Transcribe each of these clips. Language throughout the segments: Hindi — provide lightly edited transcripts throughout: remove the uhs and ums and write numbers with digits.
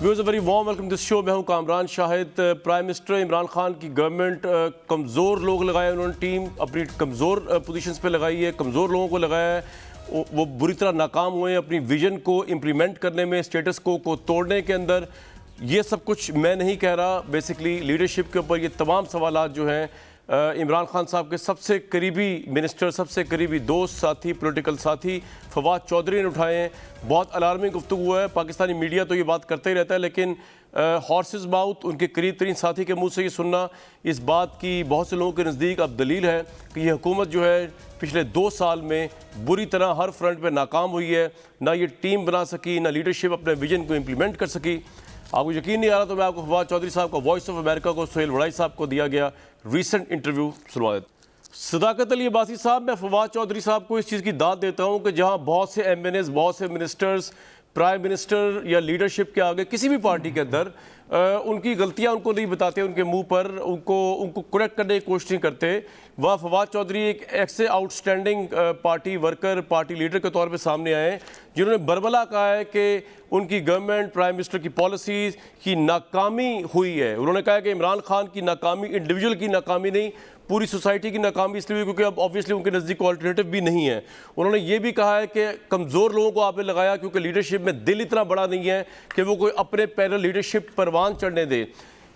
Viewers a very warm welcome this show. मैं हूं कामरान शाहिद। प्राइम मिनिस्टर इमरान खान की गवर्नमेंट कमज़ोर लोग लगाए, उन्होंने टीम अपनी कमज़ोर पोजीशंस पे लगाई है, कमज़ोर लोगों को लगाया है। वो बुरी तरह नाकाम हुए हैं अपनी विजन को इम्प्लीमेंट करने में, स्टेटस को तोड़ने के अंदर। ये सब कुछ मैं नहीं कह रहा, बेसिकली लीडरशिप के ऊपर ये तमाम सवालात जो हैं इमरान खान साहब के सबसे करीबी मिनिस्टर, सबसे करीबी दोस्त, साथी, पॉलिटिकल साथी फवाद चौधरी ने उठाए हैं। बहुत अलार्मिंग गुफ्तगू है। पाकिस्तानी मीडिया तो ये बात करते ही रहता है, लेकिन हॉर्सेस माउथ, उनके करीब तरीन साथी के मुंह से ये सुनना इस बात की बहुत से लोगों के नज़दीक अब दलील है कि ये हुकूमत जो है पिछले 2 साल में बुरी तरह हर फ्रंट पर नाकाम हुई है। ना ये टीम बना सकी, ना लीडरशिप अपने विजन को इम्प्लीमेंट कर सकी। आपको यकीन नहीं आ रहा तो मैं आपको फवाद चौधरी साहब का वॉइस ऑफ अमेरिका को सुहेल वड़ाई साहब को दिया गया रीसेंट इंटरव्यू सुनवा देता हूं। सदाकत अली अब्बासी साहब, मैं फवाद चौधरी साहब को इस चीज़ की दाद देता हूं कि जहां बहुत से MNAs, बहुत से मिनिस्टर्स, प्राइम मिनिस्टर या लीडरशिप के आगे किसी भी पार्टी के अंदर उनकी गलतियां उनको नहीं बताते, उनके मुंह पर उनको करेक्ट करने की कोशिश नहीं करते। वह फवाद चौधरी एक ऐसे outstanding party worker, party leader के तौर पे सामने आए जिन्होंने बरबला कहा है कि उनकी गवर्नमेंट, प्राइम मिनिस्टर की पॉलिसीज़ की नाकामी हुई है। उन्होंने कहा कि इमरान खान की नाकामी इंडिविजुअल की नाकामी नहीं, पूरी सोसाइटी की नाकामी इसलिए हुई क्योंकि अब ऑब्वियसली उनके नज़दीक ऑल्टरनेटिव भी नहीं है। उन्होंने ये भी कहा है कि कमज़ोर लोगों को आपने लगाया क्योंकि लीडरशिप में दिल इतना बड़ा नहीं है कि वो कोई अपने पैरल लीडरशिप परवान चढ़ने दे।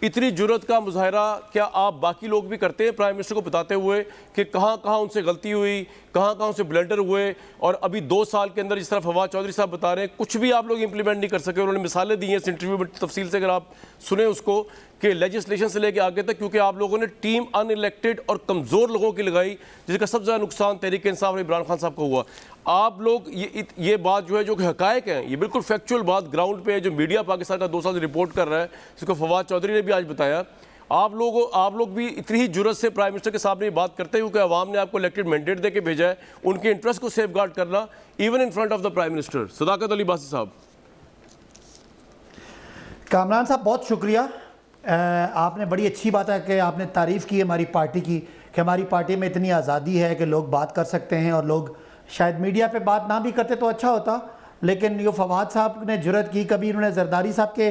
इतनी जुर्रत का मुजाहरा क्या आप बाकी लोग भी करते हैं प्राइम मिनिस्टर को बताते हुए कि कहाँ कहाँ उनसे गलती हुई, कहाँ कहाँ उनसे ब्लंडर हुए, और अभी 2 साल के अंदर जिस तरह फवाद चौधरी साहब बता रहे हैं कुछ भी आप लोग इंप्लीमेंट नहीं कर सके। उन्होंने मिसालें दी हैं इस इंटरव्यू में तफसील से, अगर आप सुने उसको, कि लेजिस्लेशन से लेकर आगे तक, क्योंकि आप लोगों ने टीम अनइलेक्टेड और कमज़ोर लोगों की लगाई जिसका सबसे ज़्यादा नुकसान तहरीक इंसाफ और इमरान खान साहब को हुआ। आप लोग ये बात जो है, जो कि हकायक हैं, ये बिल्कुल फैक्चुअल बात ग्राउंड पे है, जो मीडिया पाकिस्तान का 2 साल से रिपोर्ट कर रहा है, जिसको फवाद चौधरी ने भी आज बताया। आप लोग भी इतनी ही जुर्रत से प्राइम मिनिस्टर के सामने बात करते हैं क्योंकि अवाम ने आपको इलेक्टेड मैंडेट दे के भेजा है, उनके इंटरेस्ट को सेफ गार्ड करना even in front of the prime minister. Sadaqat Ali Abbasi साहब। कामरान साहब, बहुत शुक्रिया। आपने बड़ी अच्छी बात है कि आपने तारीफ़ की हमारी पार्टी की, कि हमारी पार्टी में इतनी आज़ादी है कि लोग बात कर सकते हैं, और लोग शायद मीडिया पे बात ना भी करते तो अच्छा होता, लेकिन यो फवाद साहब ने जुर्रत की। कभी इन्होंने जरदारी साहब के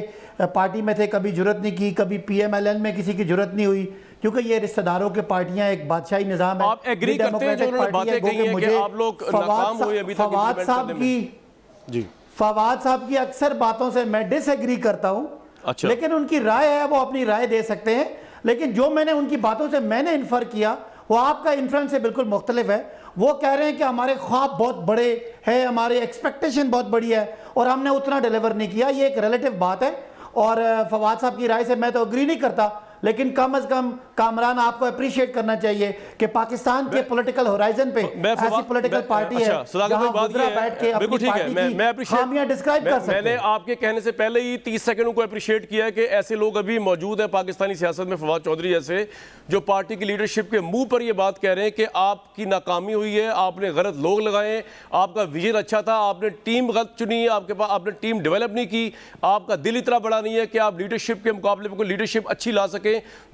पार्टी में थे, कभी जुर्रत नहीं की, कभी PMLN में किसी की जुर्रत नहीं हुई, क्योंकि ये रिश्तेदारों के पार्टियां, एक बादशाही निज़ाम है। आप एग्री करते हैं जो उन्होंने बातें कही हैं कि आप लोग नाकाम हुए अभी तक फवाद साहब की अक्सर बातों से मैं डिसएग्री करता हूँ। अच्छा। लेकिन उनकी राय है, वो अपनी राय दे सकते हैं, लेकिन जो मैंने उनकी बातों से मैंने इन्फर किया वो आपका इन्फ्रेंस से बिल्कुल मुख्तलिफ है। वो कह रहे हैं कि हमारे ख्वाब बहुत बड़े हैं, हमारी एक्सपेक्टेशन बहुत बड़ी है और हमने उतना डिलीवर नहीं किया। ये एक रिलेटिव बात है, और फवाद साहब की राय से मैं तो अग्री नहीं करता, लेकिन कम से कम कामरान आपको अप्रिशिएट करना चाहिए कि पाकिस्तान के पॉलिटिकल होराइजन पे ऐसी पॉलिटिकल पार्टी है जहां गुजरा बैठ के अपनी पार्टी की खामियां डिस्क्राइब कर सकते हैं। मैंने आपके कहने से पहले ही 30 सेकंड को अप्रिशिएट किया कि ऐसे लोग अभी मौजूद हैं पाकिस्तानी सियासत में, फवाद चौधरी जैसे, जो पार्टी की लीडरशिप के मुंह पर ये बात कह रहे हैं कि आपकी नाकामी हुई है, आपने गलत लोग लगाए, आपका विजन अच्छा था, आपने टीम गलत चुनी, आपके पास आपने टीम डेवलप नहीं की, आपका दिल इतना बड़ा नहीं है कि आप लीडरशिप के मुकाबले में कोई लीडरशिप अच्छी ला सके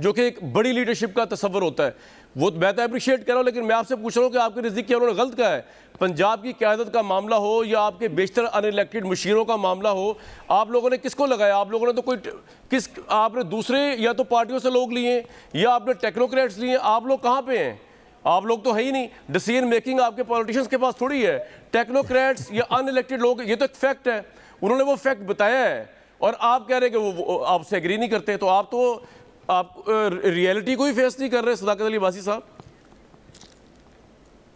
जो कि एक बड़ी लीडरशिप का तस्वर होता है। वो मैं तो अप्रिशिएट कर रहा हूं, लेकिन मैं आपसे पूछ रहा हूं कि आपके नज़दीक क्या उन्होंने गलत कहा है? पंजाब की क़यादत का मामला हो या आपके बेशतर अनइलेक्टेड मुशीरों का मामला हो, आप लोगों ने किसको लगाया? आप लोगों ने तो आपने दूसरे या तो पार्टियों से लोग लिए या आपने टेक्नोक्रेट्स लिए। आप लोग कहाँ पे हैं? आप लोग तो है ही नहीं। डिसीजन मेकिंग आपके पॉलिटिशियंस के पास थोड़ी है। टेक्नोक्रेट्स या अनइलेक्टेड लोग, ये तो एक फैक्ट है, उन्होंने वो फैक्ट बताया है, और आप कह रहे हैं कि वो आपसे एग्री नहीं करते। तो आप रियलिटी को ही फेस नहीं कर रहे। सदाकत अली अब्बासी साहब,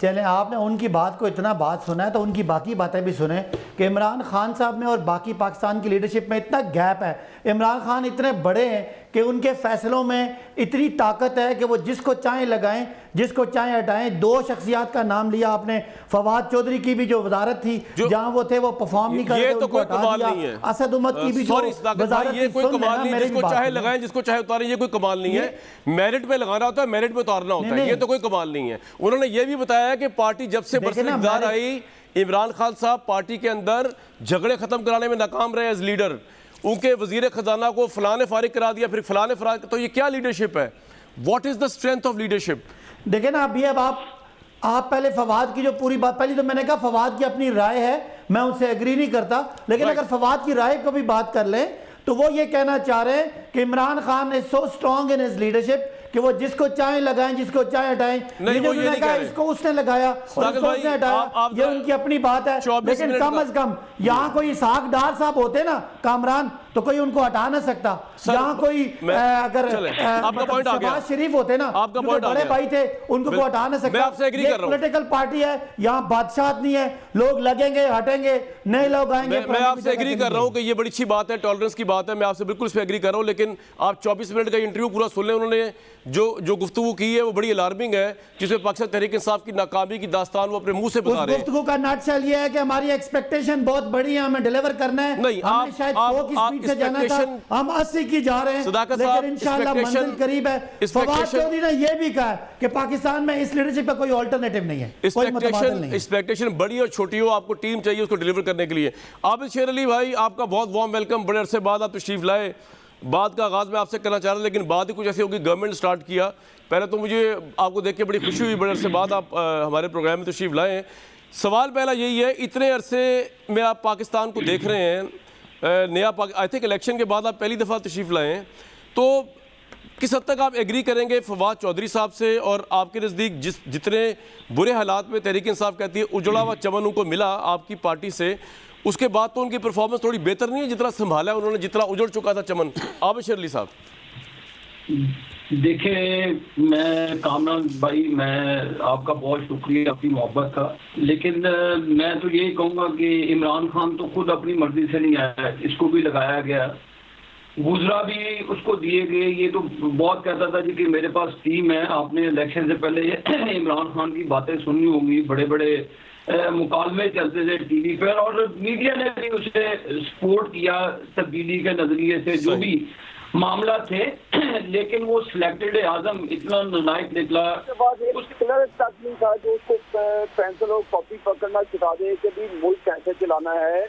चलें, आपने उनकी बात को इतना बात सुना है तो उनकी बाकी बातें भी सुने कि इमरान खान साहब में और बाकी पाकिस्तान की लीडरशिप में इतना गैप है। इमरान खान इतने बड़े हैं कि उनके फैसलों में इतनी ताकत है कि वो जिसको चाहें लगाएं, जिसको चाहें हटाएं। 2 शख्सियात का नाम लिया आपने, फवाद चौधरी की भी जो वजारत थी, जहां वो थे वो परफॉर्म नहीं कर रहे, तो कोई कमाल नहीं है। असद उमर की भी जो वजारत थी, कोई कमाल नहीं है। जिसको चाहे लगाएं, जिसको चाहे उतारें, ये कोई कमाल नहीं है। मेरिट पे लगाना होता है, मेरिट पे उतारना होता है, ये तो कोई कमाल नहीं है। उन्होंने ये भी बताया कि पार्टी जब से बरसर आई, इमरान खान साहब पार्टी के अंदर झगड़े खत्म कराने में नाकाम रहे एज लीडर। उनके वजीर खजाना को फलाने फारिग करा दिया, फिर फलाने फारिग, तो ये क्या लीडरशिप है? What is the strength of leadership? देखें ना, अभी अब आप पहले फवाद की जो पूरी बात, पहले तो मैंने कहा फवाद की अपनी राय है, मैं उनसे एग्री नहीं करता, लेकिन अगर फवाद की राय को भी बात कर लें तो वो ये कहना चाह रहे हैं कि Imran Khan is so strong in his leadership कि वो जिसको चाहे लगाएं, जिसको चाहे हटाएं। नहीं, वो ये नहीं कह रहे। इसको उसने लगाया और इसको उसने हटाया, ये उनकी अपनी बात है। लेकिन कम अज कम यहाँ कोई इसहाक डार साहब होते ना कामरान, तो कोई उनको हटा ना सकता। यहाँ कोई अगर शहबाज शरीफ होते ना, आपका पॉइंट बड़े भाई थे, उनको को हटा ना सकता। पॉलिटिकल पार्टी है, यहाँ बादशाह नहीं है, लोग लगेंगे हटेंगे, नए लोग आएंगे। मैं आपसे एग्री कर रहा हूँ कि ये बड़ी अच्छी बात है, टॉलरेंस की बात है, मैं आपसे बिल्कुल इस पर एग्री कर रहा हूँ। लेकिन आप 24 मिनट का इंटरव्यू पूरा सुन लें, उन्होंने जो गुफ्तगू की है वो बड़ी अलार्मिंग है, जिसमें पाकिस्तान तहरीक इंसाफ की नाकामी की दास्तान वो अपने मुंह से बता रहे हैं। गुफ्तगू का नटशेल ये है कि हमारी एक्सपेक्टेशन बहुत बड़ी है, हमें डिलीवर करना है। नहीं, हमें शायद 100 की स्पीड से जाना था, हम 80 की जा रहे हैं, लेकिन इंशाल्लाह मंजिल करीब है। फवाद चौधरी ने यह भी कहा कि पाकिस्तान में इस लीडरशिप का कोई अल्टरनेटिव नहीं है, कोई मुतबादिल नहीं है। एक्सपेक्टेशन बड़ी और छोटी हो, आपको टीम चाहिए उसको डिलीवर करने के लिए। आबिद शेर अली भाई, आपका बहुत वार्म वेलकम, बड़े अरसे बाद आप तशरीफ लाए। बात का आगाज़ मैं आपसे करना चाह रहा था, लेकिन बात ही कुछ ऐसी होगी, गवर्नमेंट स्टार्ट किया। पहले तो मुझे आपको देख के बड़ी खुशी हुई, बड़े अरसे बाद आप हमारे प्रोग्राम में तशरीफ लाए हैं। सवाल पहला यही है, इतने अरसे में आप पाकिस्तान को देख रहे हैं, नया आई थिंक इलेक्शन के बाद आप पहली दफ़ा तशरीफ लाए हैं, तो किस हद तक आप एग्री करेंगे फवाद चौधरी साहब से, और आपके नज़दीक जितने बुरे हालात में तहरीक इंसाफ कहती है उजड़ा हुआ चमन उनको मिला आपकी पार्टी से, उसके बाद तो उनकी परफॉर्मेंस थोड़ी बेहतर नहीं है जितना संभाला है उन्होंने, जितना उजड़ चुका था चमन? आबिद शेर अली साहब। देखिए, मैं कामरान भाई, मैं आपका बहुत शुक्रिया आपकी मोहब्बत का, लेकिन मैं तो यही कहूँगा कि इमरान खान तो खुद अपनी मर्जी से नहीं आया, इसको भी लगाया गया, गुजरा भी उसको दिए गए। ये तो बहुत कहता था जी कि मेरे पास टीम है। आपने इलेक्शन से पहले इमरान खान की बातें सुनी होंगी, बड़े बड़े मुकालमे चलते थे टीवी पर, और मीडिया ने भी उसे सपोर्ट किया तब्दीली के नजरिए से, जो भी मामला थे। लेकिन वो सिलेक्टेड आजम इतना नालायक निकला, तक नहीं था जो उसको पेंसिल और कॉपी पकड़ना सिखा दे कि भी मुल्क कैसे चलाना है,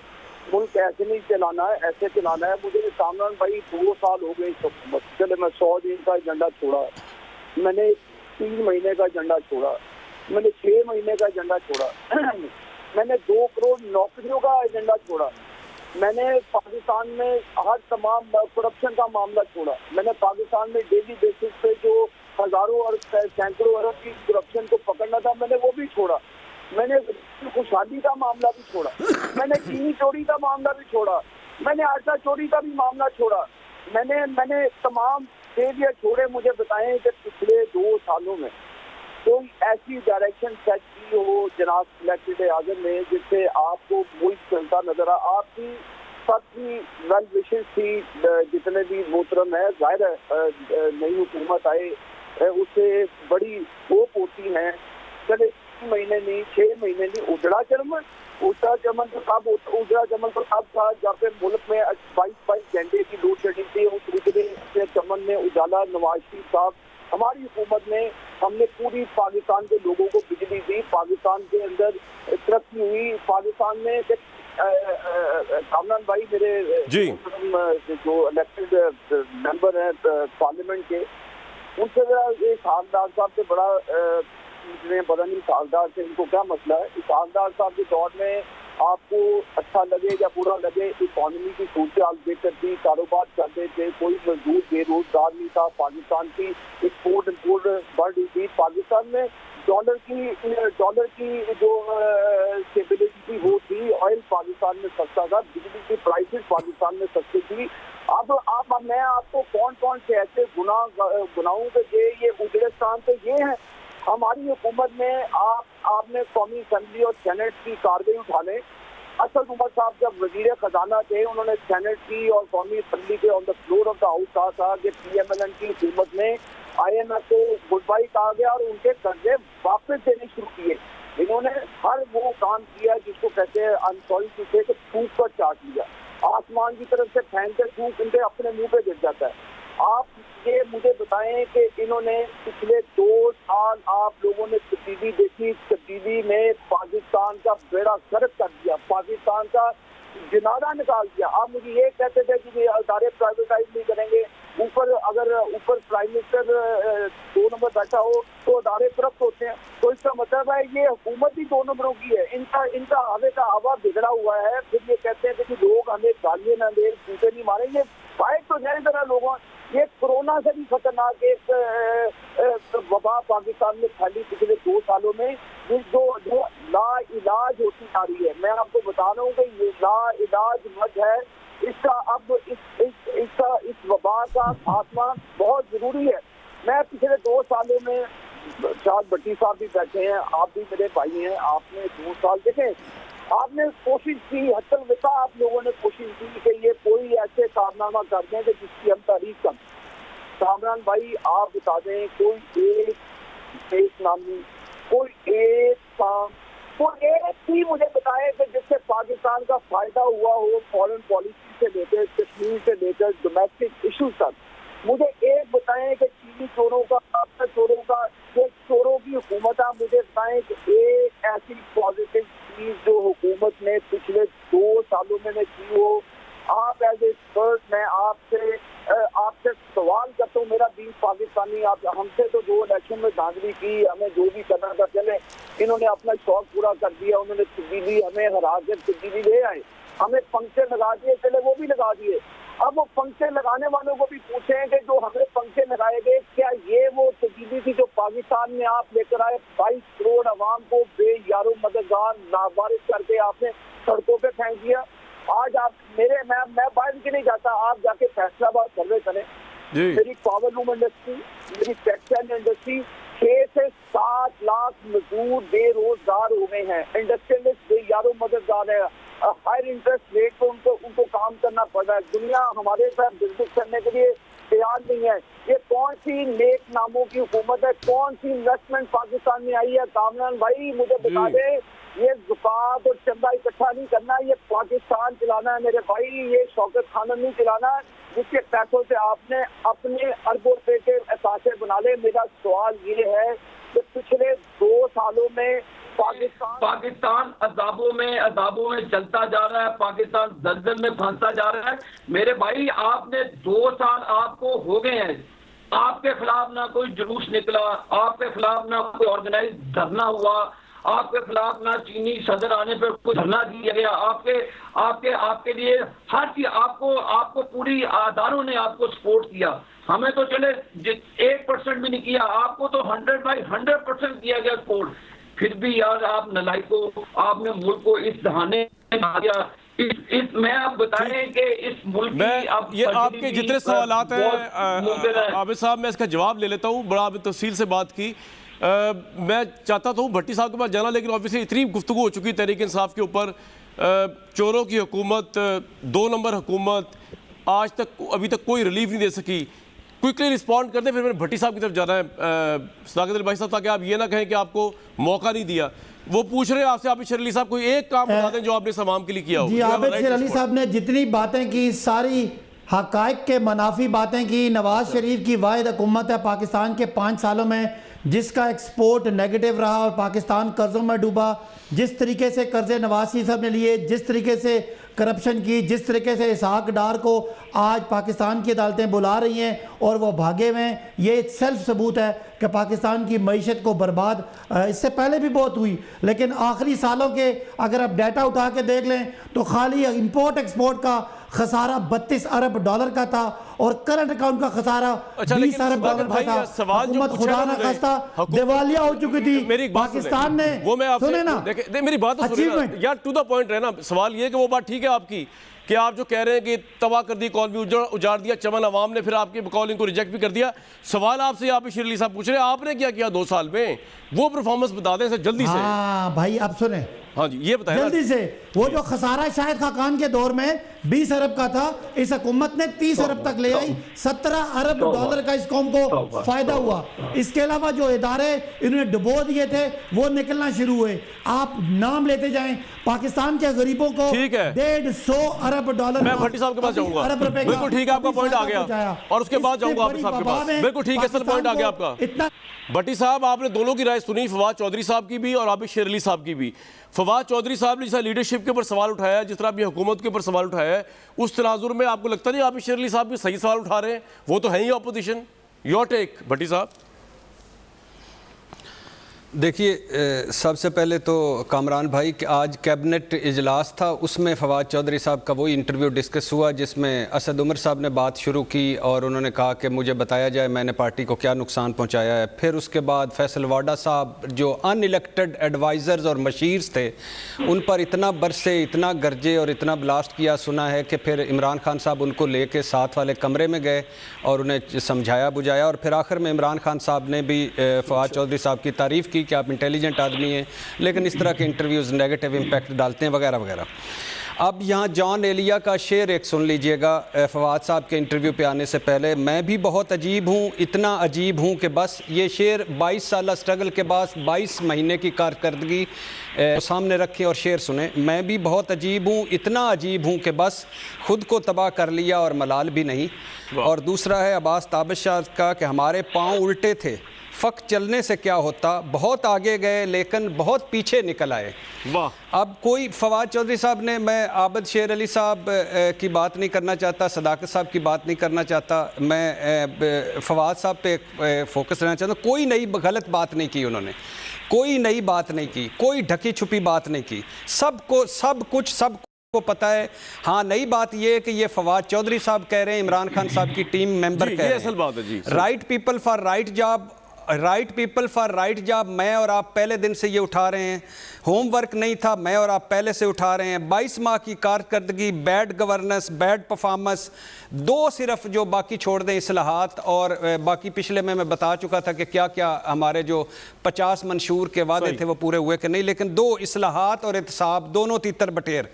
मुल्क ऐसे नहीं चलाना है, ऐसे चलाना है। मुझे कामरान भाई 2 साल हो गए, चले मैं 100 दिन का एजेंडा छोड़ा, मैंने 3 महीने का एजेंडा छोड़ा, मैंने 6 महीने का एजेंडा छोड़ा, मैंने 2 करोड़ नौकरियों का एजेंडा छोड़ा, मैंने पाकिस्तान में हर तमाम करप्शन का मामला छोड़ा, मैंने पाकिस्तान में डेली बेसिस पे जो हजारों और सैकड़ों अरब की करप्शन को पकड़ना था मैंने वो भी छोड़ा, मैंने खुशहाली का मामला भी छोड़ा, मैंने चीनी चोरी का मामला भी छोड़ा, मैंने आटा चोरी का भी मामला छोड़ा, मैंने तमाम फेलियर छोड़े। मुझे बताएं कि पिछले 2 सालों में कोई ऐसी डायरेक्शन सेट की हो जनाब सिलेक्टेड आजम ने जिससे आपको मुल्क चलता नजर आ? आपकी सबकी वेल विशेष थी, जितने भी मोहतरम है, जाहिर है नई हुकूमत आए उससे बड़ी होप होती है। चले 3 महीने नहीं, 6 महीने नहीं, उजड़ा चमन तो तब उजड़ा चमन तो तब था जब पे मुल्क में 22 घंटे की लोड शेडिंग थी। उस उजड़े चमन में उजाला नवाज शरीफ साहब, हमारी हुकूमत में हमने पूरी पाकिस्तान के लोगों को बिजली दी, पाकिस्तान के अंदर तरक्की हुई, पाकिस्तान में कामरान भाई मेरे जो इलेक्टेड मेंबर हैं पार्लियामेंट के, उनसे इसहाकदार साहब से बड़ा पता नहीं इसहाकदार से इनको क्या मसला है। इसहाकदार साहब के दौर में आपको अच्छा लगे या बुरा लगे, इकॉनमी की सूरत हाल बेहतर थी, कारोबार चलते थे, कोई मजदूर बेरोजगार नहीं था, पाकिस्तान की एक्सपोर्ट इम्पोर्ट बढ़ रही थी, पाकिस्तान में डॉलर की जो स्टेबिलिटी थी वो थी, ऑयल पाकिस्तान में सस्ता था, बिजली की प्राइसेस पाकिस्तान में सस्ती थी। अब मैं आपको कौन से ऐसे गुनाहों के ये उजड़े स्थान पे ये हैं। हमारी हुकूमत में आपने कौमी असम्बली और सेनेट की कारवाई उठा लें। असद उमर साहब जब वजीर खजाना थे, उन्होंने सेनेट की और कौमी असम्बली के on the floor of the house कहा था कि PMLN की हुकूमत में IMF को गुड बाई कहा गया और उनके कर्जे वापस देने शुरू किए। इन्होंने हर वो काम किया जिसको कहते हैं अनसॉरी टू से थूक कर चाट लिया, आसमान की तरफ से फेंक के थूक इनके अपने मुंह पे गिर जाता है। आप ये मुझे बताएं कि इन्होंने पिछले 2 साल आप लोगों ने तब्दीली देखी, तब्दीली में पाकिस्तान का बेड़ा गर्क कर दिया, पाकिस्तान का जनाजा निकाल दिया। आप मुझे ये कहते थे कि ये अदारे प्राइवेटाइज नहीं करेंगे, ऊपर अगर ऊपर प्राइम मिनिस्टर 2 नंबर बैठा हो तो अदारे करप्ट होते हैं। तो इसका मतलब है ये हुकूमत ही 2 नंबरों की है। इनका हवे का हवा बिगड़ा हुआ है। फिर ये कहते हैं कि लोग हमें गालियां ना दें, जूते नहीं मारेंगे। फाइट तो जाए जरा लोगों, ये कोरोना से भी खतरनाक एक वबा पाकिस्तान में फैली पिछले 2 सालों में, जो लाइलाज होती आ रही है। मैं आपको बता रहा हूँ कि ये लाइलाज मत है। इसका अब इस वबा का खात्मा बहुत जरूरी है। मैं पिछले 2 सालों में, शायद भट्टी साहब भी बैठे हैं, आप भी मेरे भाई हैं, आपने 2 साल देखे, आपने कोशिश की, हत्तल विसा आप लोगों ने कोशिश की कि ये कोई ऐसे कारनामा कर दें कि जिसकी हम तारीफ कर। कामरान भाई आप बता दें कोई एक नामी, कोई एक काम, कोई एक ही मुझे बताए कि जिससे पाकिस्तान का फायदा हुआ हो, फॉरेन पॉलिसी से लेकर, कश्मीर से लेकर डोमेस्टिक इशू तक। मुझे एक बताएं कि चीनी चोरों का एक चोरों की हुकूमत है। मुझे बताएं कि एक ऐसी पॉजिटिव चीज जो हुकूमत ने पिछले 2 सालों में की हो। आप एज ए एक्सपर्ट, मैं आपसे सवाल करता हूँ, मेरा बीच पाकिस्तानी, आप हमसे तो जो इलेक्शन में धांधली की, हमें जो भी करना था चले, इन्होंने अपना शौक पूरा कर दिया, उन्होंने तब्दीली हमें हरा के तब्दीली ले आए, हमें पंखे लगा दिए, चले वो भी लगा दिए। अब वो पंखे लगाने वालों को भी पूछें कि जो हमें पंखे लगाए गए, क्या ये वो तब्दीली थी जो पाकिस्तान में आप लेकर आए? 22 करोड़ अवाम को बेयारो मददगार लावारिस करके आपने सड़कों पे फेंक दिया। आज आप मैं बाहर के नहीं जाता, आप जाके फैसलाबाद सर्वे करें। मेरी पावर लूम इंडस्ट्री, मेरी टेक्सटाइल इंडस्ट्री, 6 से 7 लाख मजदूर बेरोजगार हो गए हैं। इंडस्ट्रियलिस्ट बेयारो मददगार है। हायर इंटरेस्ट रेट पे उनको काम करना पड़ रहा है। दुनिया हमारे साथ बिजनेस करने के लिए तैयार नहीं है। ये कौन सी नेक नामों की हुकूमत है? कौन सी इन्वेस्टमेंट पाकिस्तान में आई है? कामरान भाई मुझे बता दे, ये ज़कात और चंदा इकट्ठा नहीं करना, ये पाकिस्तान चलाना है मेरे भाई। ये शौकत खानन नहीं चलाना जिसके पैसों से आपने अपने अरबों रुपए के असासे बना ले। मेरा सवाल ये है कि पिछले 2 सालों में पाकिस्तान अदाबों में चलता जा रहा है, पाकिस्तान दलदल में फंसता जा रहा है। मेरे भाई आपने 2 साल आपको हो गए हैं, आपके खिलाफ ना कोई जुलूस निकला, आपके खिलाफ ना कोई ऑर्गेनाइज धरना हुआ, आपके खिलाफ ना चीनी सदर आने पर कोई धरना दिया गया। आपके लिए हर चीज आपको पूरी अदारों ने आपको सपोर्ट किया। हमें तो चले 1% भी नहीं किया, आपको तो 100/100% किया गया सपोर्ट। फिर भी यार आप नलायको, आपने मुल्क को इस दहाने में इस मैं आप बताएं कि इस मुल्क की अब ये आपके जितने सवालात हैं आबिद साहब, मैं इसका जवाब ले लेता हूँ। बड़ा तफसील से बात की। मैं चाहता था भट्टी साहब के पास जाना, लेकिन ऑब्वियसली इतनी गुफ्तगू हो चुकी तहरीक इंसाफ के ऊपर। चोरों की हुकूमत, 2 नंबर हुकूमत, आज तक अभी तक कोई रिलीफ नहीं दे सकी। क्विकली रिस्पॉन्ड कर दे, फिर मैंने भट्टी साहब की तरफ जाना है। सदाकत अली भाई साहब, ताकि आप ये ना कहें कि आपको मौका नहीं दिया। वो पूछ रहे हैं आपसे, आबिद शेर अली साहब, कोई एक काम बता दें जो आपने समाम के लिए किया हो। जी, आबिद शेर अली साहब ने जितनी बातें की, सारी हकायक के मुनाफी बातें की। नवाज शरीफ की वाहिद हुकूमत है पाकिस्तान के 5 सालों में जिसका एक्सपोर्ट नेगेटिव रहा और पाकिस्तान कर्जों में डूबा। जिस तरीके से कर्जे नवाज शरीफ साहब ने लिए, जिस तरीके से करप्शन की, जिस तरीके से इसहाक डार को आज पाकिस्तान की अदालतें बुला रही हैं और वो भागे हुए हैं, ये सेल्फ सबूत है कि पाकिस्तान की मईशत को बर्बाद इससे पहले भी बहुत हुई, लेकिन आखिरी सालों के अगर आप डाटा उठा के देख लें तो खाली इंपोर्ट एक्सपोर्ट का खसारा 32 अरब डॉलर का था और करंट अकाउंट का खसारा 20 अरब डॉलर का था। हुकूमत खुदा न खास्ता दिवालिया हो चुकी थी पाकिस्तान ने। वो मैं आपसे सुने ना, मेरी बात तो सुनिए यार, टू द पॉइंट रहना। सवाल ये कि वो बात ठीक है आपकी कि आप जो कह रहे हैं कि तबाह कर दी इकॉनमी, उजाड़ दिया चमन अवाम ने, फिर आपकी कॉलिंग को रिजेक्ट भी कर दिया। सवाल आपसे आप शेर अली साहब पूछ रहे हैं आपने क्या किया 2 साल में, वो परफॉर्मेंस बता दें सर जल्दी से। हाँ भाई आप सुने, हाँ जी ये बताएं जल्दी से। वो जो खसारा शाहिद खाकान के दौर में 20 अरब का था, इस हुकूमत ने 30 अरब तक ले आई। 17 अरब डॉलर का इस कौम को फायदा हुआ। इसके अलावा जो इदारे इन्होंने डुबो दिए थे वो निकलना शुरू हुए। आप नाम लेते जाएं, पाकिस्तान के गरीबों को 150 अरब डॉलर। मैं भट्टी साहब के पास जाऊंगा, बिल्कुल ठीक है, आपका पॉइंट आ गया और उसके बाद जाऊंगा आबिद साहब के पास। बिल्कुल ठीक है सर, पॉइंट आ गया आपका। भट्टी साहब, आपने दोनों की राय सुनी, फवाद चौधरी साहब की भी और आबिद शेर अली साहब की भी। फवाद चौधरी साहब ने जिस लीडरशिप के ऊपर सवाल उठाया, जिस तरह अभी हुकूमत के ऊपर सवाल उठाया है, उस तनाजुर में आपको लगता नहीं आप शेर अली साहब भी सही सवाल उठा रहे हैं? वो तो है ही अपोजिशन। योर टेक भट्टी साहब। देखिए, सबसे पहले तो कामरान भाई कि आज कैबिनेट इजलास था, उसमें फवाद चौधरी साहब का वही इंटरव्यू डिस्कस हुआ जिसमें असद उमर साहब ने बात शुरू की और उन्होंने कहा कि मुझे बताया जाए मैंने पार्टी को क्या नुकसान पहुंचाया है। फिर उसके बाद फैसल वाडा साहब जो अनइलेक्टेड एडवाइज़र्स और मशीर्स थे उन पर इतना बरसे, इतना गरजे और इतना ब्लास्ट किया सुना है कि फिर इमरान खान साहब उनको लेके साथ वाले कमरे में गए और उन्हें समझाया बुझाया और फिर आखिर में इमरान खान साहब ने भी फवाद चौधरी साहब की तारीफ़ की कि आप इंटेलिजेंट आदमी हैं, लेकिन इस तरह के इंटरव्यूज़ नेगेटिव इम्पैक्ट डालते हैं वगैरह वगैरह। अब यहाँ जॉन एलिया का शेर एक सुन लीजिएगा फवाद साहब के इंटरव्यू पे आने से पहले। मैं भी बहुत अजीब हूँ, इतना अजीब हूँ कि बस ये शेर 22 साल स्ट्रगल के बाद 22 महीने की कारकर्दगी सामने रखें और शेर सुने। मैं भी बहुत अजीब हूँ, इतना अजीब हूँ कि बस खुद को तबाह कर लिया और मलाल भी नहीं। और दूसरा है अब्बास ताबिश शाह का कि हमारे पाँव उल्टे थे, फ़क चलने से क्या होता, बहुत आगे गए लेकिन बहुत पीछे निकल आए। वाह। अब कोई फवाद चौधरी साहब ने, मैं आबद शेर अली साहब की बात नहीं करना चाहता, सदाकत साहब की बात नहीं करना चाहता, मैं फवाद साहब पे फोकस रहना चाहता हूँ। कोई नई गलत बात नहीं की उन्होंने, कोई नई बात नहीं की, कोई ढकी छुपी बात नहीं की, सबको सब कुछ सब को पता है। हाँ, नई बात यह है कि ये फवाद चौधरी साहब कह रहे हैं, इमरान खान साहब की टीम मेंबर कह रहे हैं, असल बात है जी। Right people for right job, right people for right job, मैं और आप पहले दिन से ये उठा रहे हैं। होमवर्क नहीं था, मैं और आप पहले से उठा रहे हैं। 22 माह की कारकर्दगी, बैड गवर्नेंस, बैड परफॉर्मेंस, दो सिर्फ जो बाकी छोड़ दें इस्लाहात, और बाकी पिछले में मैं बता चुका था कि क्या क्या हमारे जो 50 मंशूर के वादे थे वो पूरे हुए कि नहीं, लेकिन दो इस्लाहात और एहतसाब दोनों तीतर बटेर।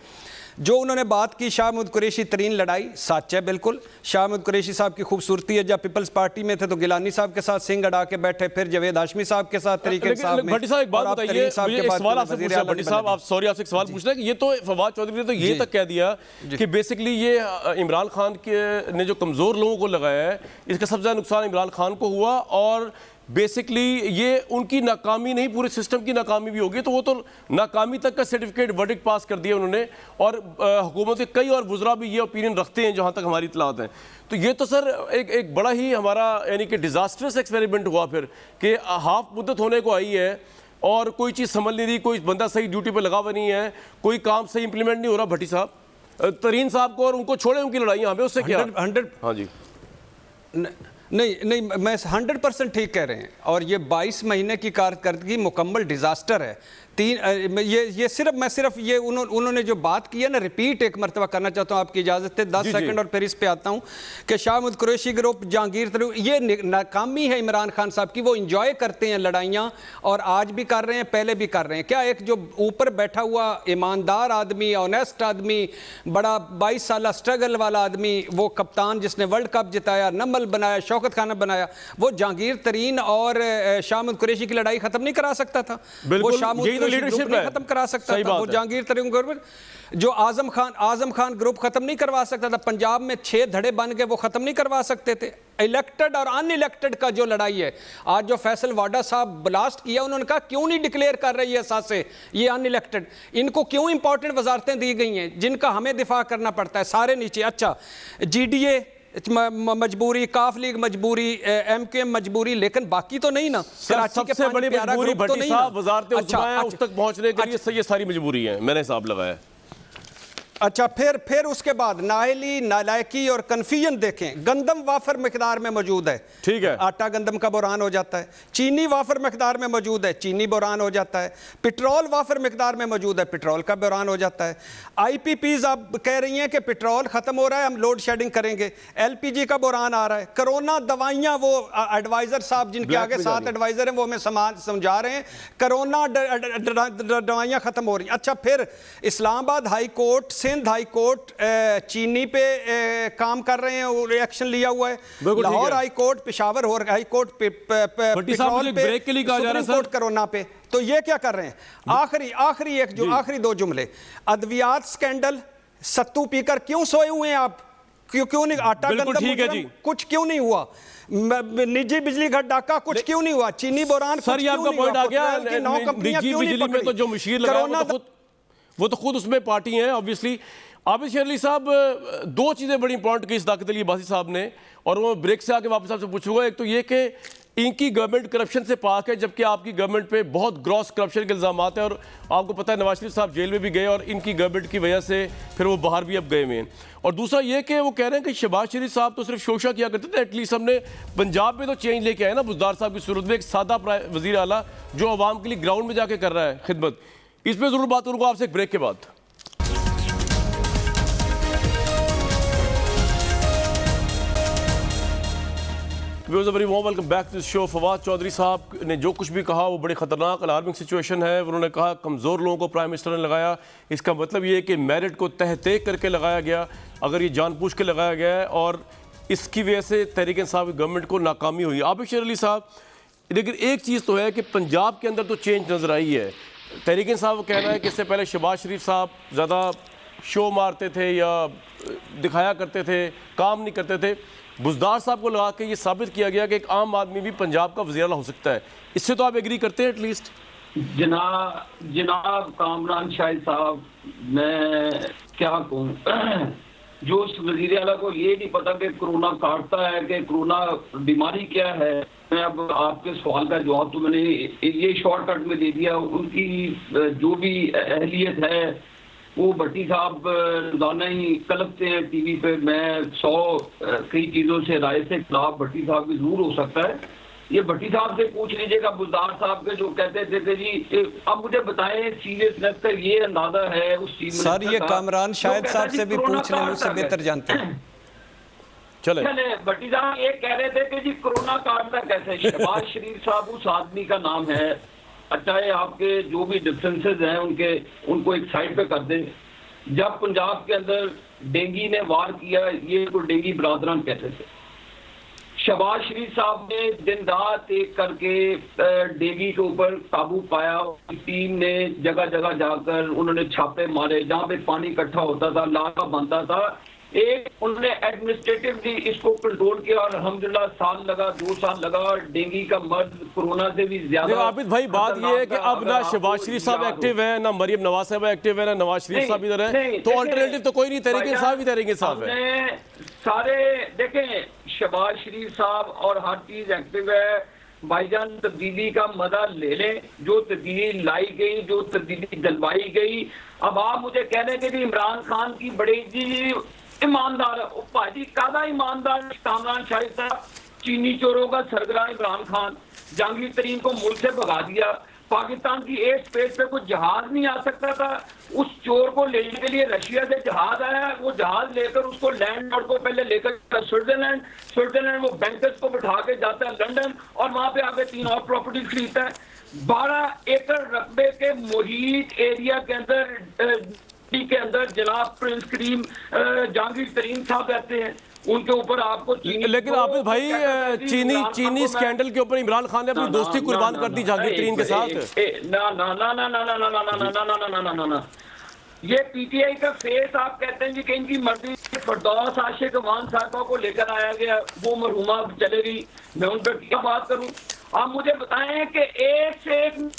जो उन्होंने बात की शाह महमूद कुरैशी तरीन लड़ाई, सच है बिल्कुल। शाह महमूद कुरैशी साहब की खूबसूरती है, जब पीपल्स पार्टी में थे तो गिलानी साहब के साथ सिंग अड़ा के बैठे, फिर जवेद हाशमी साहब के साथ तरीके साहब में। भट्टी साहब एक बात बताइए, मुझे एक सवाल आपसे पूछना है भट्टी साहब, आप सॉरी आपसे एक सवाल पूछना है कि ये तो फवाद चौधरी ने तो ये तक कह दिया कि बेसिकली ये इमरान खान के ने जो कमज़ोर लोगों को लगाया है इसका सबसे ज़्यादा नुकसान इमरान खान को हुआ और बेसिकली ये उनकी नाकामी नहीं, पूरे सिस्टम की नाकामी भी होगी। तो वो तो नाकामी तक का सर्टिफिकेट वर्डिक्ट पास कर दिया उन्होंने, और हुकूमत के कई और वज़रा भी ये ओपिनियन रखते हैं जहाँ तक हमारी इत्तलात हैं। तो ये तो सर एक बड़ा ही हमारा यानी कि डिज़ास्टरस एक्सपेरिमेंट हुआ फिर कि हाफ मुद्दत होने को आई है और कोई चीज़ संभल नहीं रही, कोई बंदा सही ड्यूटी पर लगा हुआ नहीं है, कोई काम सही इंप्लीमेंट नहीं हो रहा। भट्टी साहब तरीन साहब को और उनको छोड़े उनकी लड़ाई यहाँ पे, उससे क्या 100 हाँ जी नहीं मैं 100% ठीक कह रहे हैं। और ये 22 महीने की कारकर्दगी मुकम्मल डिज़ास्टर है। ये सिर्फ ये उन्होंने जो बात की है ना, रिपीट एक मरतबा करना चाहता हूँ, आपकी इजाज़त है 10 सेकंड और फिर इस पे आता हूँ कि शाह महमूद कुरैशी ग्रुप, जहांगीर तरीन, ये नाकामी है इमरान खान साहब की। वो इंजॉय करते हैं लड़ाइयाँ और आज भी कर रहे हैं, पहले भी कर रहे हैं। क्या एक जो ऊपर बैठा हुआ ईमानदार आदमी, ऑनेस्ट आदमी, बड़ा 22 साल स्ट्रगल वाला आदमी, वो कप्तान जिसने वर्ल्ड कप जिताया, नमल बनाया, शौकत खाना बनाया, वो जहांगीर तरीन और शाह महमूद कुरैशी की लड़ाई खत्म नहीं करा सकता था। वो शाह लीडरशिप खत्म करा सकता था। वो जहांगीर तरीन ग्रुप जो आजम खान ग्रुप खत्म नहीं करवा सकता था। पंजाब में 6 धड़े बन गए, वो खत्म नहीं करवा सकते थे। इलेक्टेड और अनइलेक्टेड का जो लड़ाई है, आज जो फैसल वाडा साहब ब्लास्ट किया, उन्होंने कहा क्यों नहीं डिक्लेयर कर रही है सासे ये अनइलेक्टेड, इनको क्यों इंपॉर्टेंट वजारतें दी गई हैं जिनका हमें दिफा करना पड़ता है, सारे नीचे। अच्छा, GDA मजबूरी, काफ लीग मजबूरी, MKM मजबूरी, लेकिन बाकी तो नहीं ना। सबसे बड़ी मजबूरी भट्टी साहब वजारत उज़्मा है, उस तक पहुंचने के लिए ये सारी मजबूरी है, मैंने हिसाब लगाया। अच्छा, फिर उसके बाद नाहली, नालायकी और कन्फ्यूजन देखें। गंदम वाफर मकदार में मौजूद है, ठीक है, आटा गंदम का बुरान हो जाता है। चीनी वाफर मकदार में मौजूद है, चीनी बुरान हो जाता है। पेट्रोल वाफर मकदार में मौजूद है, पेट्रोल का बुरान हो जाता है। IPPs आप कह रही हैं कि पेट्रोल खत्म हो रहा है, हम लोड शेडिंग करेंगे। LPG का बुरान आ रहा है। कोरोना दवाइयाँ, वो एडवाइजर साहब जिनके आगे 7 एडवाइजर हैं, वो हमें समझा रहे हैं कोरोना दवाइयाँ खत्म हो रही। अच्छा, फिर Islamabad high court, Sindh high court चीनी पे काम कर रहे हैं, रिएक्शन लिया हुआ है। Lahore high court, Peshawar high court petrol पे, सुप्रीम कोर्ट कोरोना पे। तो ये क्या कर रहे हैं? आखिरी एक जो आखिरी 2 जुमले, अद्वियात स्कैंडल, सत्तू पीकर क्यों सोए हुए हैं आप? क्यों नहीं? आटा बिल्कुल गंदम ठीक है मुजरम, जी। कुछ क्यों नहीं हुआ? निजी बिजली घर डाका कुछ क्यों नहीं हुआ? चीनी बोरान सर, ये आपका पॉइंट आ गया। निजी बिजली में तो जो मुशीर लगाया वो तो खुद उसमें पार्टी है ऑब्वियसली। आबिद शेर अली साहब, दो चीज़ें बड़ी इंपॉर्टेंट की इस दाकत अली अब्बासी साहब ने, और वो ब्रेक से आके वापस आपसे पूछूंगा। एक तो ये कि इनकी गवर्नमेंट करप्शन से पाक है, जबकि आपकी गवर्नमेंट पे बहुत ग्रॉस करप्शन के इल्ज़ाम हैं, और आपको पता है नवाज शरीफ साहब जेल में भी गए और इनकी गवर्नमेंट की वजह से फिर वो बाहर भी अब गए हुए हैं। और दूसरा ये कि वो कह रहे हैं कि शहबाज शरीफ साहब तो सिर्फ शोशा किया करते थे, एटलीस्ट हमने पंजाब में तो चेंज लेके आए ना बुज़दार साहब की सूरत में, एक सादा वज़ीर आला जो आवाम के लिए ग्राउंड में जाके कर रहा है खिदमत। इस पर ज़रूर बात करूँगा आपसे एक ब्रेक के बाद। Very warm welcome back to this show. Fawad Chaudhry साहब ने जो कुछ भी कहा वो बड़ी ख़तरनाक अलार्मिंग सिचुएशन है। उन्होंने कहा कमज़ोर लोगों को प्राइम मिनिस्टर ने लगाया, इसका मतलब ये है कि मेरिट को तहतेक करके लगाया गया। अगर ये जानबूझ के लगाया गया है और इसकी वजह से तहरीक इंसाफ की गवर्नमेंट को नाकामी हुई। आबिद शेर अली साहब, लेकिन एक चीज़ तो है कि पंजाब के अंदर तो चेंज नज़र आई है। तहरीक इंसाफ का कहना है कि इससे पहले शहबाज शरीफ साहब ज़्यादा शो मारते थे या दिखाया करते थे, काम नहीं करते थे। बुज़दार साहब को लगा के ये साबित किया गया कि एक आम आदमी भी पंजाब का वज़ीर आला हो सकता है। इससे तो आप एग्री करते हैं एटलीस्ट? जनाब कामरान शाहिद साहब, मैं क्या कहूँ, जो उस वज़ीर आला को ये नहीं पता कि कोरोना काटता है, कि कोरोना बीमारी क्या है। मैं अब आपके सवाल का जवाब तो मैंने ये शॉर्टकट में दे दिया। उनकी जो भी अहलियत है वो भट्टी साहब रोजाना ही कलपते हैं टीवी पे। मैं 100 कई चीज़ों से राय से खिलाफ भट्टी साहब भी जरूर हो सकता है। ये भट्टी साहब से पूछ लीजिएगा, बुज़दार साहब के जो कहते थे कि जी अब मुझे बताएं सीरियसनेस का ये अंदाजा है उस चीज में। सर ये कामरान शाहिद साहब से भी पूछ लें, मुझसे बेहतर जानते हैं। चले भट्टी साहब ये कह रहे थे कि जी कोरोना काटता कैसे। शहबाज शरीफ साहब उस आदमी का नाम है। अच्छा है, आपके जो भी डिफरेंसेस हैं उनको एक साइड पे कर दें। जब पंजाब के अंदर डेंगी ने वार किया, ये तो डेंगी बरादरान कहते थे। शहबाज शरीफ साहब ने दिन रात एक करके डेंगी के ऊपर काबू पाया। टीम ने जगह जगह जाकर उन्होंने छापे मारे, जहाँ पे पानी इकट्ठा होता था, लाका बनता था। एक उन्होंने एडमिनिस्ट्रेटिवली इसको कंट्रोल किया और अल्हम्दुलिल्लाह साल लगा, 2 साल लगा। डेंगी का मर्द कोरोना से भी ज्यादा। आबिद भाई, बात ये है कि अब ना शहबाज शरीफ साहब एक्टिव है, ना मरियम नवाज साहब एक्टिव है, ना नवाज शरीफ साहब इधर है, तो अल्टरनेटिव तो कोई नहीं, तहरीक इंसाफ ही तहरीक इंसाफ है। सारे देखें, शहबाज शरीफ साहब और हर चीज एक्टिव है। भाईजान तब्दीली का मजा ले लें, जो तब्दीली लाई गई, जो तब्दीली जलवाई गई। अब आप मुझे कह रहे हैं कि इमरान खान की बड़ी जी ईमानदार भाजी, कादा ईमानदार कामरान शाहिद साहब। चीनी चोरों का सरगरा इमरान खान, जहांगीर तरीन को मुल्क से भगा दिया। पाकिस्तान की एयर स्पेस पे कुछ जहाज नहीं आ सकता था, उस चोर को लेने के लिए रशिया से जहाज आया। वो जहाज लेकर उसको लैंडलॉर्ड को पहले लेकर स्विट्जरलैंड वो बैंकर्स को बिठा के जाता है लंदन, और वहां पे आके 3 और प्रॉपर्टी खरीदता है। 12 एकड़ रकबे के मुहीत एरिया के अंदर जनाब प्रिंस करीम जहांगीर तरीन साहब रहते हैं। उनके ऊपर आपको लेकिन आबिद भाई, चीनी स्कैंडल के ऊपर इमरान खान ने अपनी दोस्ती कुर्बान कर दी जहांगीर तरीन के साथ। ना ये पीटीआई का फेस आप कहते हैं जी कि इनकी मर्जी फरदौस आशिक अमान साहबा को लेकर आया गया, वो मरहुमा चले गई। मैं उन पर क्या बात करूं? आप मुझे बताएं कि एक से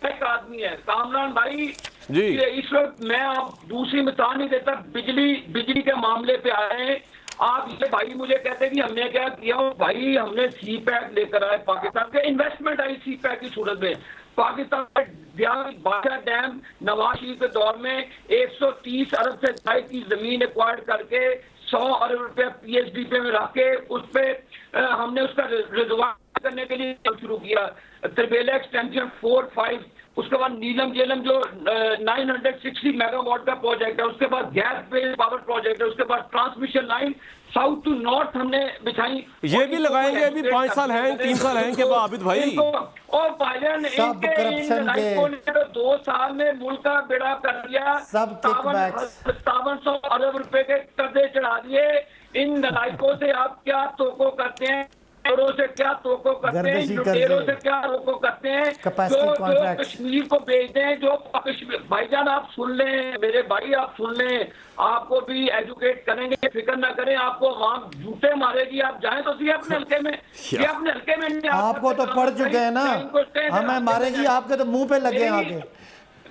एक आदमी है कामरान भाई जी। इस वक्त मैं आप दूसरी मिसाल नहीं देता, बिजली के मामले पे आए आप। ये भाई मुझे कहते कि हमने क्या किया भाई, हमने सी पैक लेकर आए पाकिस्तान के, इन्वेस्टमेंट आई सी पैक की सूरत में। पाकिस्तान में बादशाह डैम नवाज शरीफ के दौर में 130 अरब से ज्यादा की जमीन एक्वायर्ड करके 100 अरब रुपया PSDP में रख के उस पर हमने उसका रिजर्व करने के लिए शुरू किया। त्रिबेला एक्सटेंशन 4-5, उसके बाद नीलम जेलम जो 960 मेगावाट का प्रोजेक्ट है, उसके बाद गैस बेस्ड पावर प्रोजेक्ट है, उसके बाद transmission line south to north हमने बिछाई। ये भी लगाएंगे, अभी 5 साल हैं, 3 साल हैं के बाद आबिद भाई। और भाईजान इनके 2 साल में मुल्क का बेड़ा कर दिया। 5700 अरब रुपए के कर्जे चढ़ा दिए। इन नलायकों से आप क्या तोको करते हैं? लुटेरों से क्या तोको करते हैं, गर्दिशी लुटेरों कर्जे। से क्या तोको करते हैं, Capacity जो contracts। कश्मीर को बेचते हैं, जो कश्मीर। भाईजान आप सुन लें, मेरे भाई आप सुन लें, आपको भी एजुकेट करेंगे, फिक्र ना करें, आपको आवाम जूते मारेगी, आप जाएं तो सही अपने हल्के में, ये अपने हल्के में नहीं। आपको तो पढ़ चुके हैं ना, हमें मारेगी, आपके तो मुंह पे लगे हैं आगे।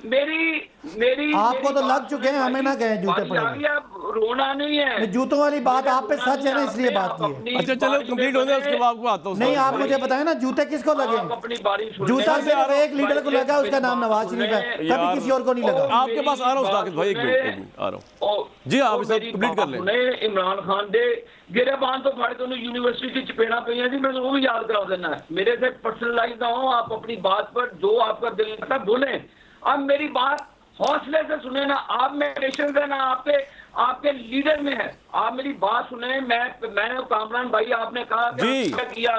मेरी आपको तो लग चुके हैं, हमें ना कहें जूते पड़ेंगे। रोना नहीं है, जूतों वाली बात आप पे सच है ना, इसलिए बात की है। अच्छा चलो कंप्लीट हो जाए, उसके बाद आपको आता हूँ। नहीं, आप मुझे बताएं ना, जूते किसको लगे? अपनी बारी सुन जूता लें। सिर्फ एक लीडर को लगा, उसका नाम नवाज शरीफ है, कभी किसी और को नहीं लगा। आपके पास आ रहा हूँ साकिब भाई, एक मिनट आ रहा हूँ जी, आप इसे कंप्लीट कर लें। इमरान खान दे गिरबान तो फाड़े दोनों यूनिवर्सिटी की चपेड़ा पे हैं जी, मैं वो भी याद करा देना है। मेरे से पर्सनलाइज ना हो, आप अपनी बात पर जो आपका दिल करता बोलें। अब मेरी बात हौसले से सुने ना, आप में पेशेंस है ना, आपके लीडर में है। आप मेरी बात सुने, मैं कामरान भाई, आपने कहा कि क्या किया,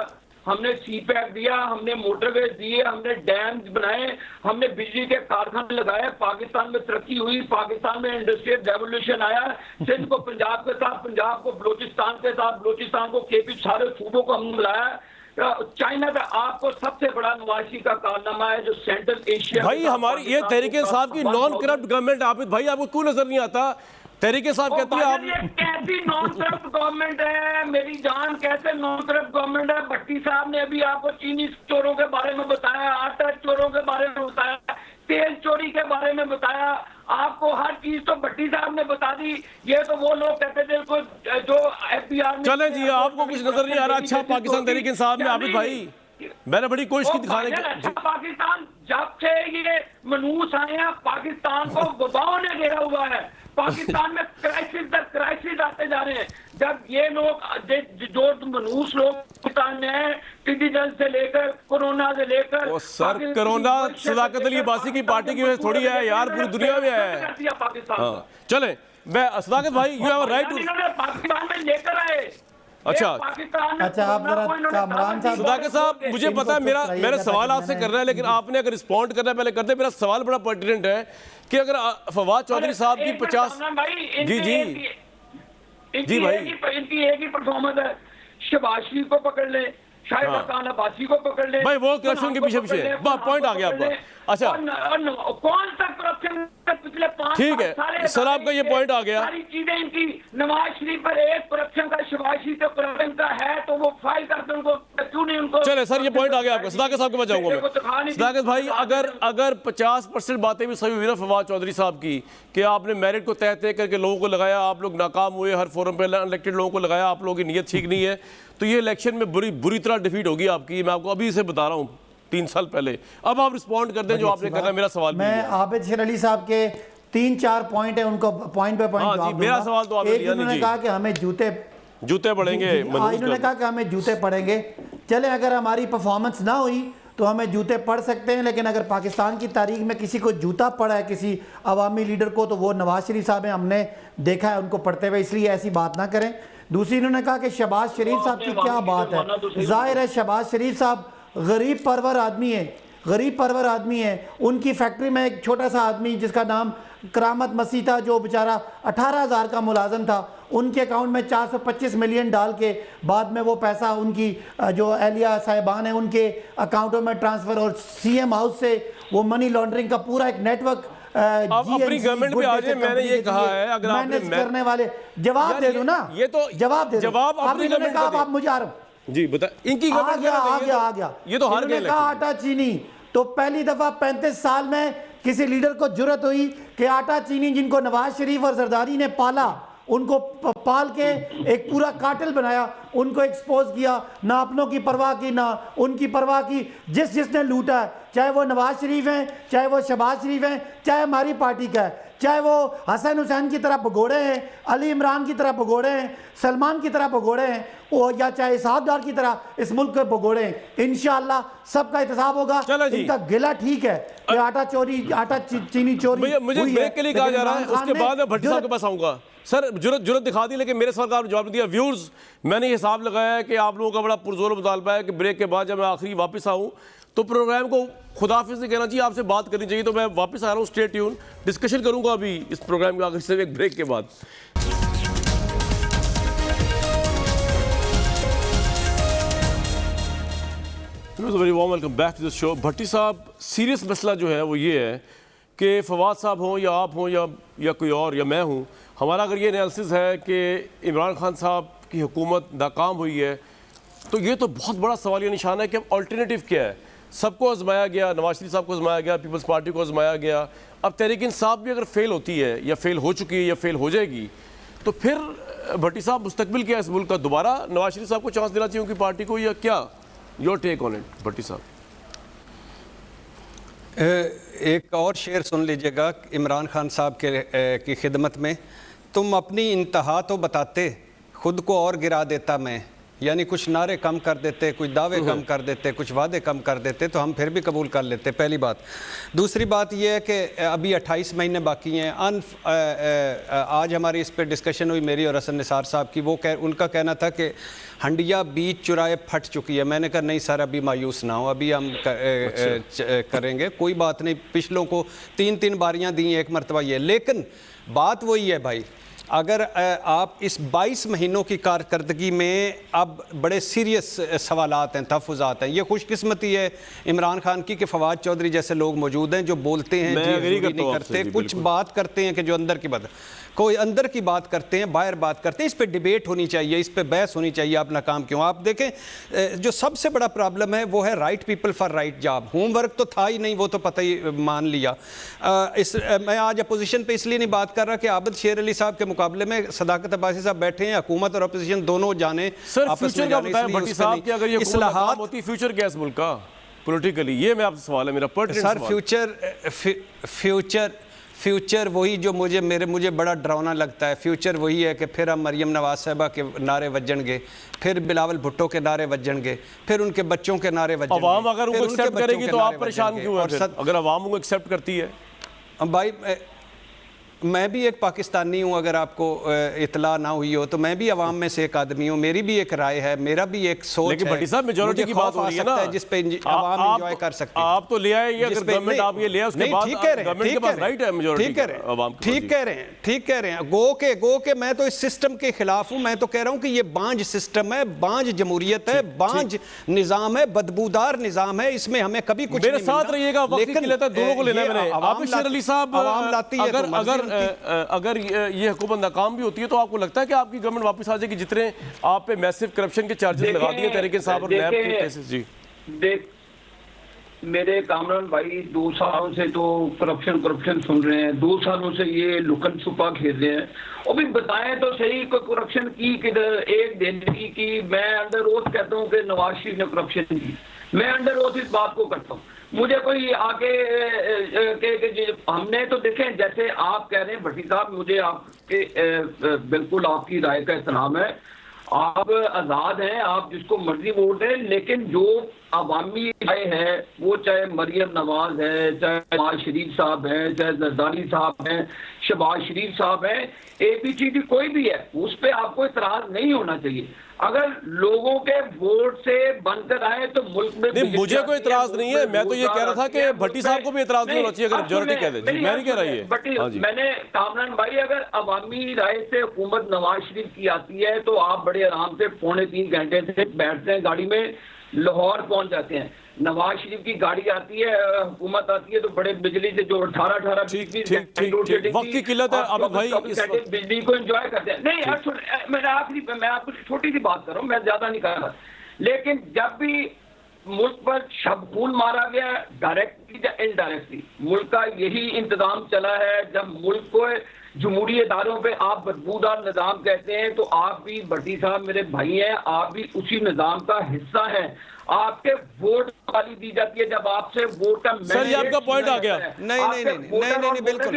हमने सी पैक दिया, हमने मोटरवे दिए, हमने डैम बनाए, हमने बिजली के कारखाने लगाए, पाकिस्तान में तरक्की हुई, पाकिस्तान में इंडस्ट्रियल रेवोल्यूशन आया, सिंध को पंजाब के साथ, पंजाब को बलोचिस्तान के साथ, बलोचिस्तान को केपी, सारे सूबों को हमने मिलाया। चाइना का आपको सबसे बड़ा नवाशी का कारनामा है जो सेंट्रल एशिया। भाई हमारी ये तहरीके इंसाफ की नॉन करप्ट गवर्नमेंट, आबिद भाई आपको क्यों नजर नहीं आता? तहरीके इंसाफ कहती है आप कैसी नॉन करप्ट गवर्नमेंट है मेरी जान, कैसे नॉन करप्ट गवर्नमेंट है? भट्टी साहब ने अभी आपको चीनी चोरों के बारे में बताया, आटा चोरों के बारे में बताया, तेल चोरी के बारे में बताया, आपको हर चीज तो भट्टी साहब ने बता दी। ये तो वो लोग कहते थे जो FBI चलें जी, आपको कुछ नजर नहीं आ रहा? अच्छा, पाकिस्तान तहरीक इंसाफ में आबिद भाई मैंने बड़ी कोशिश की दिखाने की। पाकिस्तान जब से ये मनूस आए हैं, पाकिस्तान को वबाओं ने घेरा हुआ है। पाकिस्तान में क्राइसिस दर क्राइसिस आते जा रहे हैं। जब ये लोग जो मनूस लोग पाकिस्तान में टिड्डी से लेकर कोरोना से लेकर, सर कोरोना सदाकत अली अब्बासी की पार्टी की वजह से थोड़ी है यार, पूरी दुनिया में है। पाकिस्तान चले, मैं सदाकत भाई, you have right to Pakistan में लेकर आए। अच्छा अच्छा, आप जरा कामरान साहब, सुधाकर साहब, मुझे पता है मेरा सवाल आपसे करना है, लेकिन आपने अगर रिस्पॉन्ड करना है पहले कर दे। मेरा सवाल बड़ा पर्टिनेंट है कि अगर फवाद चौधरी साहब की 50 जी भाई इनकी एक ही परफॉर्मेंस है, शहबाज शरीफ को पकड़ ले, शाहिद खान अब्बासी को पकड़ ले भाई, वो करप्शन के पीछे पॉइंट आ गया आपका। अच्छा, कौन सा करप्शन पिछले 5 ठीक है सर, आपका ये पॉइंट आ गया। सारी चीजें इनकी नवाज शरीफ पर एक करप्शन का, शहबाज शरीफ का करप्शन का है तो वो फाइल करते उनको क्यों नहीं उनको। चले सर, ये पॉइंट आ गया आपका। सदाकत साहब के पास जाऊंगा मैं। सदाकत भाई, अगर 50% बातें भी सही हुई ना फवाद चौधरी साहब की कि आपने मेरिट को तय करके लोगों को लगाया, आप लोग नाकाम हुए, हर फोरम पे इलेक्टेड लोगों को लगाया, आप लोगों की नीयत ठीक नहीं है, तो ये इलेक्शन में बुरी तरह डिफीट होगी आपकी। मैं आपको अभी से बता रहा हूँ 3 साल पहले। अब आप रिस्पॉन्ड कर दें जो आपने करना। मेरा सवाल मैं आबिद शेर अली साहब के 3-4 पॉइंट है, उनको पॉइंट पे पॉइंट जवाब मेरा सवाल तो एक उन्होंने कहा कि हमें जूते पड़ेंगे, इन्होंने कहा कि हमें जूते पड़ेंगे। चले, अगर हमारी परफॉर्मेंस ना हुई तो हमें जूते पड़ सकते हैं, लेकिन अगर पाकिस्तान की तारीख में किसी को जूता पड़ा है किसी अवामी लीडर को, तो वो नवाज शरीफ साहब हैं। हमने देखा है उनको पढ़ते हुए, इसलिए ऐसी बात ना करें। दूसरी, इन्होंने कहा कि शहबाज शरीफ साहब की क्या बात है। जाहिर है शहबाज शरीफ साहब गरीब परवर आदमी है, गरीब परवर आदमी है। उनकी फैक्ट्री में एक छोटा सा आदमी जिसका नाम करामत मसीह था, जो बेचारा 18,000 का मुलाजम था, उनके अकाउंट में 425 मिलियन डाल के बाद में वो पैसा उनकी जो एहलिया साहिबान है उनके अकाउंटों में ट्रांसफ़र, और CM हाउस से वो मनी लॉन्ड्रिंग का पूरा एक नेटवर्क अपनी गवर्नमेंट पे आ जाए। मैंने ये कहा है, अगर आपने करने वाले जवाब दे दो ना, ये तो जवाब दे दो। जवाब अपनी गवर्नमेंट का। आप मुझे आ रहा हूँ जी बता, इनकी आ गया ये तो हार गए। आटा चीनी तो पहली दफा 35 साल में किसी लीडर को जुर्रत हुई कि आटा चीनी जिनको नवाज शरीफ और जरदारी ने पाला, उनको पाल के एक पूरा कार्टेल बनाया, उनको एक्सपोज किया, ना अपनों की परवाह की ना उनकी परवाह की। जिसने लूटा है, चाहे वो नवाज शरीफ हैं, चाहे वो शहबाज शरीफ हैं, चाहे हमारी पार्टी का है, चाहे वो हसन हुसैन की तरह भगोड़े हैं, अली इमरान की तरह भगोड़े हैं, सलमान की तरह भगोड़े हैं, या चाहे इसहाक़ की तरह इस मुल्क के भगोड़े हैं। इंशाअल्लाह सबका एहतसाब होगा। इनका गिला ठीक है कि आटा चीनी चोरी मुझे ब्रेक के लिए कहा जा रहा है, उसके बाद मैं भट्टी साहब के पास आऊंगा। सर जुर्रत दिखा दी, लेकिन मेरे सवाल का आपने जवाब दिया। व्यूअर्स, मैंने हिसाब लगाया है कि आप लोगों का बड़ा पुरजोर मुतालबा है कि ब्रेक के बाद जब मैं आखिरी वापस आऊँ तो प्रोग्राम को खुदाफिज से कहना चाहिए, आपसे बात करनी चाहिए। तो मैं वापस आ रहा हूँ, स्टे ट्यून, डिस्कशन करूँगा अभी इस प्रोग्राम के आखिर से एक ब्रेक के बाद। Very warm welcome back to the show. Bhatti साहब, सीरियस मसला जो है वो ये है कि फवाद साहब हों या आप हों या कोई और या मैं हूँ, हमारा अगर ये एनालिसिस है कि इमरान खान साहब की हुकूमत नाकाम हुई है, तो ये तो बहुत बड़ा सवालिया निशान है कि अब अल्टरनेटिव क्या है। सबको आजमाया गया, नवाज शरीफ साहब को आजमाया गया, पीपल्स पार्टी को आजमाया गया, अब तहरीक इंसाफ भी अगर फेल होती है या फेल हो चुकी है या फेल हो जाएगी, तो फिर भट्टी साहब मुस्तकबिल क्या है इस मुल्क का? दोबारा नवाज शरीफ साहब को चांस देना चाहिए उनकी पार्टी को या क्या? योर टेक ऑन इट भट्टी साहब। एक और शेर सुन लीजिएगा इमरान खान साहब की खिदमत में। तुम अपनी इंतहा तो बताते, खुद को और गिरा देता मैं। यानी कुछ नारे कम कर देते, कुछ दावे कम कर देते, कुछ वादे कम कर देते तो हम फिर भी कबूल कर लेते, पहली बात। दूसरी बात यह है कि अभी 28 महीने बाकी हैं। आज हमारी इस पर डिस्कशन हुई मेरी और हसन निसार साहब की। उनका कहना था कि हंडिया बीच चुराए फट चुकी है। मैंने कहा नहीं सर, अभी मायूस ना हो, अभी हम करेंगे, कोई बात नहीं। पिछलों को 3 बारियां दी, एक मरतबा ये। लेकिन बात वही है भाई, अगर आप इस 22 महीनों की कारकर्दगी में अब बड़े सीरियस सवालात हैं, तहफ़्फ़ुज़ात हैं। ये खुशकिस्मती है इमरान खान की कि फवाद चौधरी जैसे लोग मौजूद हैं जो बोलते हैं, नहीं करते, कुछ बात करते हैं कि जो अंदर की बात, कोई अंदर की बात करते हैं, बाहर बात करते हैं। इस पे डिबेट होनी चाहिए, इस पे बहस होनी चाहिए। आप नाकाम क्यों? आप देखें जो सबसे बड़ा प्रॉब्लम है वो है right people for right job. Homework तो था ही नहीं, वो तो पता ही मान लिया। मैं आज अपोजिशन पे इसलिए नहीं बात कर रहा कि आबिद शेर अली साहब के मुकाबले में सदाकत अब्बासी साहब बैठे हैं, हुकूमत और अपोजिशन दोनों जाने आपस में जाने। इस्लाहात होती फ्यूचर क्या इस मुल्क का पॉलिटिकली, ये मैं आपसे सवाल है मेरा पर्टिनेंट सर। फ्यूचर वही जो मुझे बड़ा डरावना लगता है। फ्यूचर वही है कि फिर हम मरियम नवाज साहबा के नारे वजनगे, फिर बिलावल भुट्टो के नारे वजनगे, फिर उनके बच्चों के नारे वजनगे। अवाम अगर उनको एक्सेप्ट करेगी तो आप परेशान क्यों हैं? अगर अवाम उनको एक्सेप्ट करती है भाई, मैं भी एक पाकिस्तानी हूँ, अगर आपको इतला ना हुई हो तो मैं भी अवाम में से एक आदमी हूँ, मेरी भी एक राय है, मेरा भी एक सोच है। लेकिन भट्टी साहब मेजॉरिटी की बात हो रही है ना, जिस पे अवाम एंजॉय कर सकते हैं। आप तो ले आए, अगर गवर्नमेंट आप ये ले आए उसके बाद गवर्नमेंट के पास राइट है मेजॉरिटी अवाम की। ठीक कह रहे हैं। गो के मैं तो इस सिस्टम के खिलाफ हूँ। मैं तो कह रहा हूँ कि ये बांझ सिस्टम है, बांझ जमहूरियत है, बांझ निजाम है, बदबूदार निजाम है। इसमें हमें कभी कुछ मेरे साथ रहिएगा, वक्त के लिए दोनों को लेना है मैंने। आप शेर अली साहब, अगर ये हुकूमत नाकाम भी होती है तो आपको लगता है कि आपकी गवर्नमेंट वापस आ जाएगी? जितने आप पे मैसिव करप्शन के चार्जेस लगा दिए तहरीक इंसाफ और नैब के केसेस। जी देख मेरे कामरान भाई, 2 सालों से तो करप्शन सुन रहे हैं, 2 सालों से ये लुकन छुपा खेल रहे हैं। और भी बताएं तो सही, कोई करप्शन की किधर? एक दिन की मैं अंडर ओथ कहता हूँ कि नवाज शरीफ ने करप्शन की, मैं अंडर ओथ इस बात को करता हूँ। मुझे कोई आके हमने तो देखें, जैसे आप कह रहे हैं भट्टी साहब, मुझे आपके बिल्कुल आपकी राय का एहतराम है, आप आज़ाद हैं, आप जिसको मर्जी वोट दें, लेकिन जो अवामी राय है वो चाहे मरियम नवाज है, चाहे नवाज शरीफ साहब हैं, चाहे जरदारी साहब हैं, शहबाज शरीफ साहब हैं, APCD कोई भी है, उस पर आपको इतराज नहीं होना चाहिए। अगर लोगों के वोट से बनकर आए तो मुल्क में नहीं, मुझे कोई इतराज नहीं है। मैं तो ये कह रहा था कि भट्टी साहब को भी इतराज नहीं होना चाहिए अगर मेजॉरिटी कह दे। मैं नहीं कह रहा ये। मैंने कामरान भाई, अगर अवामी राय से हुकूमत नवाज शरीफ की आती है तो आप बड़े आराम से 2.5 घंटे से बैठते हैं गाड़ी में, लाहौर पहुंच जाते हैं। नवाज शरीफ की गाड़ी आती है, हुकूमत आती है तो बड़े बिजली से जो 18 वक्त की किल्लत है अब भाई, बिजली को एंजॉय करते हैं। नहीं यार, मैं आपको छोटी सी बात कर रहा हूँ, मैं ज्यादा नहीं कर रहा। लेकिन जब भी मुल्क पर शब खून मारा गया, डायरेक्टली या इनडायरेक्टली, मुल्क का यही इंतजाम चला है। जब मुल्क को जमहूरी इदारों पे आप बदबूदार निज़ाम कहते हैं तो आप भी, भट्टी साहब मेरे भाई हैं, आप भी उसी निज़ाम का हिस्सा हैं। आपके वोट वाली दी जाती है जब आपसे वोट का सर, ये आपका पॉइंट आ गया। नहीं बिल्कुल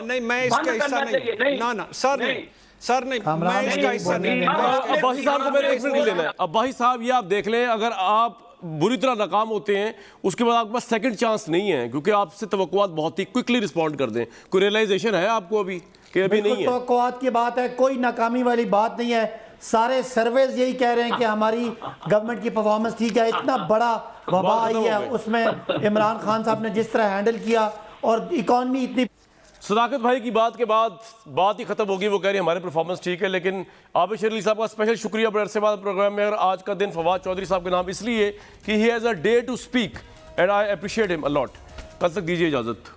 नहीं, मैं इसका हिस्सा नहीं। ना सर नहीं, मैं इसका हिस्सा नहीं। अब्बासी साहब को मेरे 1 मिनट लेना है। अब्बासी साहब, ये आप देख लें, अगर आप बुरी तरह नाकाम होते हैं उसके बाद आपके पास सेकंड चांस नहीं है, क्योंकि आपसे तवक्कुआत बहुत ही क्विकली रिस्पॉन्ड कर दें। कोई रियलाइजेशन है आपको अभी कि अभी नहीं है? तवक्कुआत की बात है, कोई नाकामी वाली बात नहीं है। सारे सर्वेज यही कह रहे हैं कि हमारी गवर्नमेंट की परफॉर्मेंस ठीक है। इतना बड़ा वबा आई है, उसमें इमरान खान साहब ने जिस तरह हैंडल किया और इकॉनमी इतनी सदाकत भाई की बात के बाद बात ही खत्म होगी। वो कह रही है हमारे परफॉर्मेंस ठीक है, लेकिन आबिद शेर अली साहब का स्पेशल शुक्रिया बड़े अरसे बाद प्रोग्राम में। और आज का दिन फवाद चौधरी साहब के नाम इसलिए कि he has a day to speak and I appreciate him a lot. कल तक दीजिए इजाज़त।